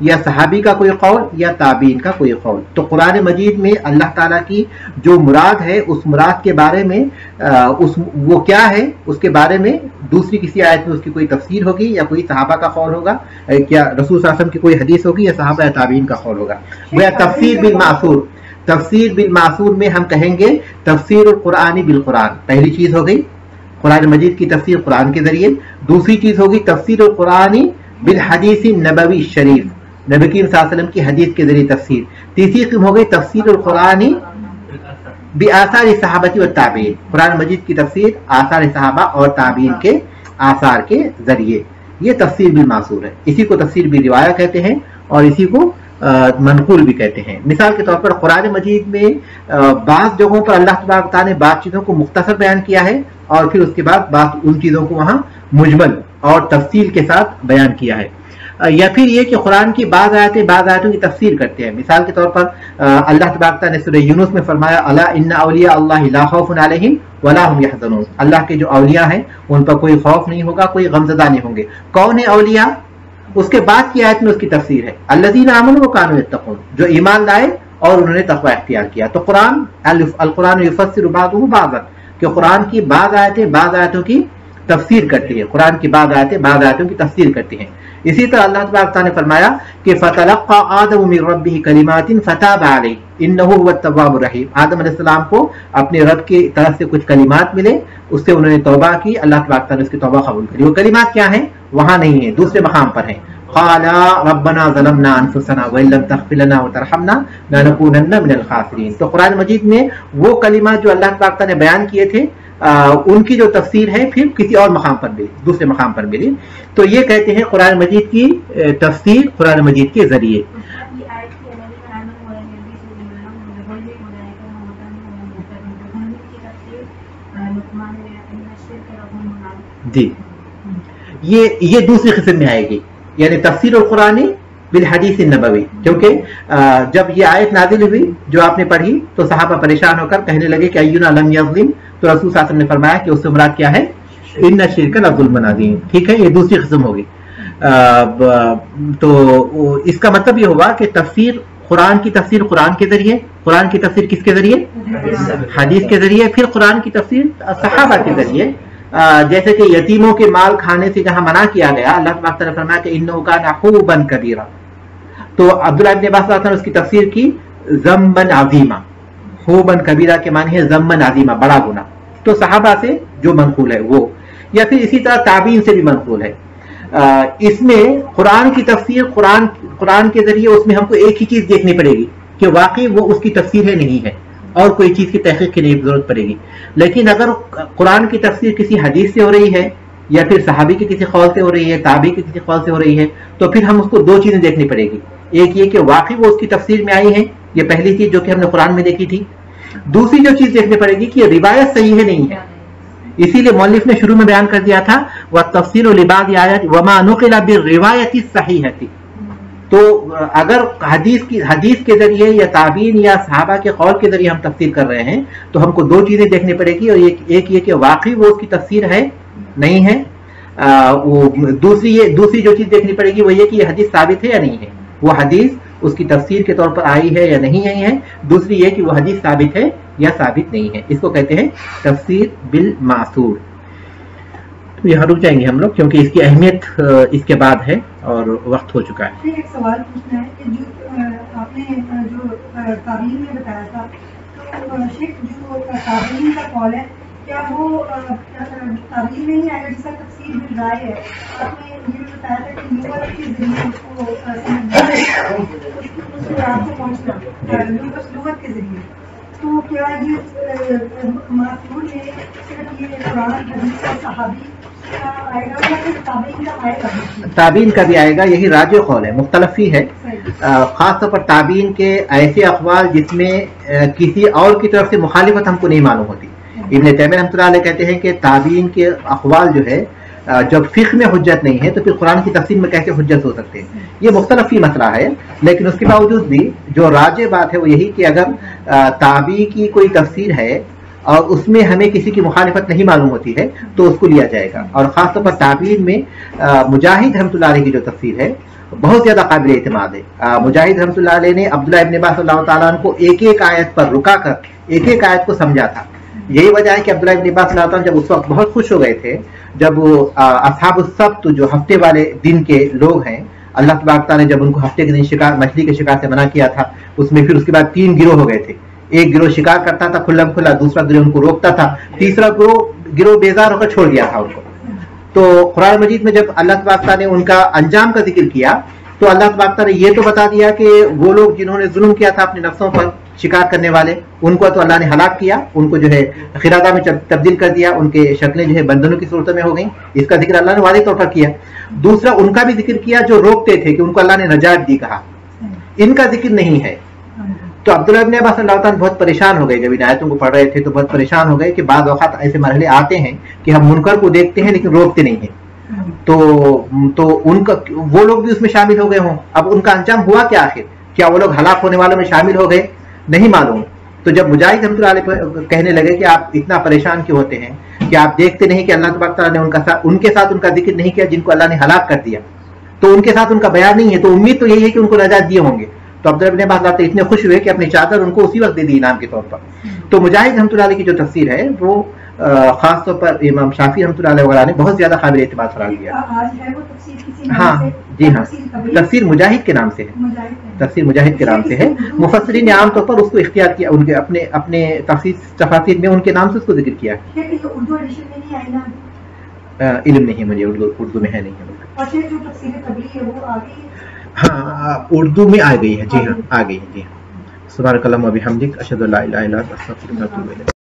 یا صحابی کا کوئی قول یا تابعین کا کوئی قول. تو قرآن مجید میں اللہ تعالیٰ کی جو مراد ہے اس مراد کے بارے میں وہ کیا ہے اس کے بارے میں دوسری کسی آیت میں اس کی کوئی تفسیر ہوگی یا کوئی صحابہ کا قول ہوگا, کیا رسول صلی اللہ علیہ وسلم کی کوئی حدیث ہوگی یا صحابہ یا تابعین کا قول ہوگا. وہ تفسیر بالمعصور, تفسیر بالمعصور میں ہم کہیں گے تفسیر القرآن بالقرآن. پہلی چیز ہو گئی قرآن مجید کی تفسیر قرآن کے ذریعے. دوسری چیز ہوگی تفسیر القرآن بالحدیث نبوی شریف, نبی کریم صلی اللہ علیہ وسلم کی حدیث کے ذریعے تفسیر. تیسری قسم ہو گئی تفسیر القرآن بآثار صحابہ و تابعین, قرآن مجید کی تفسیر آثار صحابہ اور تابعین کے آثار کے ذریعے. یہ تفسیر بالمعصور ہے. اسی کو تفسیر بالروایہ کہتے ہیں اور اسی کو منقول بھی کہتے ہیں. مثال کے طور پر قرآن مجید میں بعض جگہوں پر اللہ تبارک و تعالیٰ نے بعض چیزوں کو مختصر بیان کیا ہے اور پھر اس کے بعد بعض ان چیزوں کو وہاں مجمل اور تفصیل کے ساتھ بیان کیا ہے. یا پھر یہ کہ قرآن کی بعض آیتیں بعض آیتوں کی تفسیر کرتے ہیں. مثال کے طور پر اللہ تبارک تعالیٰ نے سورہ یونس میں فرمایا الا ان اولیاء اللہ لا خوف علیہم ولا هم يحزنون, اللہ کے جو اولیاء ہیں ان پر کوئی خوف نہیں ہوگا, کوئی غمزدہ نہیں ہوں گے. کون ہے اولیاء؟ اس کے بعد کی آیت میں اس کی تفسیر ہے الذین آمنوا وکانوا یتقون, جو ایمان لائے اور انہوں نے تقوی اختیار کیا. تو قرآن القرآن یفسر بعضہ بعضا, کہ قرآن کی بعض آیتیں بعض آیتوں کی تفسیر کرتی ہے, قرآن کی بعض آیتیں بعض آیتوں کی تفسیر کرتی ہیں. اسی طرح اللہ تبارک تعالیٰ نے فرمایا کہ فتلقى آدم من ربہ کلمات فتاب علیہ انہ هو التواب الرحیم. آدم علیہ السلام کو اپنے رب کی طرف سے کچھ کلمات ملے, اس سے انہوں نے توبہ کی, اللہ تبارک تعالیٰ نے اس کی توبہ قبول کری. وہ کلمات کیا ہیں؟ وہاں نہیں ہیں, دوسرے مقام پر ہیں. قال ربنا ظلمنا انفسنا وان لم تغفر لنا وترحمنا لنكونن من الخاسرین. تو قرآن مجید میں وہ کلمات جو اللہ تبارک تعالیٰ نے بیان کیے تھے ان کی جو تفسیر ہے پھر کسی اور مقام پر ملی, دوسرے مقام پر ملی. تو یہ کہتے ہیں قرآن مجید کی تفسیر قرآن مجید کے ذریعے. جی یہ دوسری قسم میں آئے گی, یعنی تفسیر القرآن بالحدیث النبوی. کیونکہ جب یہ آیت نازل ہوئی جو آپ نے پڑھی تو صحابہ پریشان ہو کر کہنے لگے کہ اینا لم یظلم, تو رسول صلی اللہ علیہ وسلم نے فرمایا کہ اس سے مراد کیا ہے؟ ان الشرک لظلم عظیم. ٹھیک ہے, یہ دوسری قسم ہوگی. تو اس کا مطلب یہ ہوگا کہ تفسیر قرآن کی تفسیر قرآن کے ذریعے, قرآن کی تفسیر کس کے ذریعے؟ حدیث کے ذریعے. پھر قرآن کی تفسیر صحابہ کے ذریعے. جیسے کہ یتیموں کے مال کھانے سے جہاں منع کیا گیا, اللہ تبارک تعالیٰ نے فرمایا کہ انہ کان حوبا کبیرا, تو عبداللہ ابن عباس نے اس کی تفسیر کی ذنبا عظیما. حوبا کبیرا کے معنی ہے ذنبا عظیما, بڑا گناہ. تو صحابہ سے جو منقول ہے وہ, یا پھر اسی طرح تابعین سے بھی منقول ہے. اس میں قرآن کی تفسیر قرآن کے ذریعے اس میں ہم کو ایک ہی چیز دیکھنی پڑے گی کہ واقعی وہ اس کی تفسیر ہے نہیں ہے, اور کوئی چیز کی تحقیق کی نہیں ضرورت پڑے گی. لیکن اگر قرآن کی تفسیر کسی حدیث سے ہو رہی ہے یا پھر صحابی کی کسی قول سے ہو رہی ہے, تابعی کی کسی قول سے ہو رہی ہے, تو پھر ہم اس کو دو چیزیں دیکھنی پڑے گی. ایک یہ کہ واقعی وہ اس کی تفسیر میں آئی ہے, یہ پہلی چیز جو کہ ہم نے قرآن میں دیکھی تھی. دوسری جو چیز دیکھنی پڑے گی کہ یہ روایت صحیح ہے نہیں ہے. اسی لیے مؤلف نے شروع میں بیان کر دیا تھا وَالتَّفْصِيلُ لِبَعْضِ آیَاتِ وَمَا نُقِلَ بِالرِّوَایَةِ الصَّحِیحَةِ. تو اگر حدیث کے ذریعے یا تابعین یا صحابہ کے قول کے ذریعے ہم تفسیر کر رہے ہیں تو ہم کو دو چیزیں دیکھنی پڑے گی, اور ایک یہ کہ واقعی وہ اس کی تفسیر ہے نہیں ہے. دوسری جو چیز دیکھنی پڑے گی وہ یہ کہ یہ حدیث ثابت ہے یا نہیں ہے, وہ حدیث اس کی تفسیر کے طور پر آئی ہے یا نہیں آئی ہے. دوسری یہ کہ وہ حدیث ثابت ہے یا ثابت نہیں ہے. اس کو کہتے ہیں تفسیر بالمعصور. یہاں رک جائیں گے ہم لوگ کیونکہ اس کی اہمیت اس کے بعد ہے اور وقت ہو چکا ہے. ایک سوال پوچھنا ہے کہ جو آپ نے جو تابعین میں بتایا تھا, تو شیخ جو تابعین کا قول ہے کیا وہ تابعین میں ہی آئے گا جس کا تفسیر بن رہا ہے؟ آپ نے یہ بھی بتایا تھا کہ لغت کے ذریعے اس کو آپ کو پہنچنا لغت کے ذریعے, تو کیا یہ معصول ہے صرف یہ قرآن حدیث اور صحابی تابعین کا بھی آئے گا؟ یہی راجح قول ہے, مختلف ہی ہے. خاص طور پر تابعین کے ایسے اقوال جس میں کسی اور کی طرف سے مخالفت ہم کو نہیں معلوم ہوتی. ابن تیمیہ رحمۃ اللہ علیہ کہتے ہیں کہ تابعین کے اقوال جو ہے جب فقہ میں حجت نہیں ہے تو پھر قرآن کی تفسیر میں کیسے حجت ہو سکتے ہیں؟ یہ مختلف ہی مسئلہ ہے. لیکن اس کے باوجود بھی جو راجح بات ہے وہ یہی کہ اگر تابعی کی کوئی تفسیر ہے اور اس میں ہمیں کسی کی مخالفت نہیں معلوم ہوتی ہے تو اس کو لیا جائے گا. اور خاص طور پر تابعین میں مجاہد رحمۃ اللہ علیہ کی جو تفسیر ہے بہت زیادہ قابل اعتماد ہے. مجاہد رحمۃ اللہ علیہ نے عبداللہ ابن عباس اللہ تعالیٰ عنہ کو ایک ایک آیت پر رکا کر ایک ایک آیت کو سمجھا تھا. یہی وجہ ہے کہ عبداللہ ابن عباس اللہ تعالیٰ جب اس وقت بہت خوش ہو گئے تھے جب اصحاب السبت جو ہفتے والے دن کے لوگ ہیں, اللہ تبارک تعالیٰ نے جب ان کو ہفتے کے دن شکار مچھلی کے شکار سے منع کیا تھا, اس میں پھر اس کے بعد 3 گروہ ہو گئے تھے. ایک گروہ شکار کرتا تھا کھلم کھلا, دوسرا گروہ ان کو روکتا تھا, تیسرا گروہ بیزار ہو کر چھوڑ دیا تھا ان کو. تو قرآن مجید میں جب اللہ تبارک تعالیٰ نے ان کا انجام کا ذکر کیا تو اللہ تبارک تعالیٰ نے یہ تو بتا دیا کہ وہ لوگ جنہوں نے ظلم کیا تھا اپنے نفسوں پر, شکار کرنے والے, ان کو تو اللہ نے ہلاک کیا, ان کو جو ہے خرادہ میں تبدیل کر دیا, ان کے شکلیں جو ہے بندروں کی صورت میں ہو گئیں. اس کا ذکر اللہ نے واضح طور پر کیا. دوسرا ان کا بھی ذکر کیا جو روکتے تھے کہ ان کو اللہ نے نجات دی, کہا ان کا ذکر نہیں ہے. تو عبداللہ ابن عباس اللہ تعالیٰ بہت پریشان ہو گئے جب ان آیتوں کو پڑھ رہے تھے, تو بہت پریشان ہو گئے کہ بعض اوقات ایسے مرحلے آتے ہیں کہ ہم منکر کو دیکھتے ہیں لیکن روکتے نہیں ہیں. تو ان کا وہ لوگ بھی اس میں شامل ہو گئے ہوں. اب ان کا انجام ہوا کیا آخر؟ کیا وہ لوگ ہلاک ہونے والوں میں شامل ہو گئے؟ نہیں معلوم. تو جب مجاہد رحمۃ اللہ علیہ کہنے لگے کہ آپ اتنا پریشان کیوں ہوتے ہیں, کہ آپ دیکھتے نہیں کہ اللہ تبارک تعالیٰ نے ان کے ساتھ ان کا ذکر نہیں کیا جن کو اللہ نے ہلاک کر دیا, تو ان کے ساتھ ان کا بیان نہیں ہے, تو امید تو یہی ہے کہ ان کو نجات دیے ہوں گے. تو عبداللہ ابن عباس اللہ اتنے خوش ہوئے کہ اپنی چادر ان کو اسی وقت دے دی انعام کے طور پر. تو مجاہد رحمۃ اللہ علیہ کی جو تفسیر ہے وہ خاص طور پر امام شافعی رحمۃ اللہ علیہ وغیرہ نے بہت زیادہ قابل اعتماد قرار دیا. ہاں جی ہاں, تفسیر مجاہد کے نام سے ہے, تفسیر مجاہد کے نام سے ہے. مفسرین نے عام طور پر اس کو اختیار کیا, ان کے اپنے تفاسیر میں ان کے نام سے اس کو ذکر کیا. علم نہیں ہے مجھے, اردو میں ہے نہیں ہے. ہاں اردو میں آ گئی ہے, جی ہاں آ گئی ہے, جی ہاں. سبحانک اللہم و بحمدک اشہد ان لا الہ الا انت استغفرک و اتوب الیک.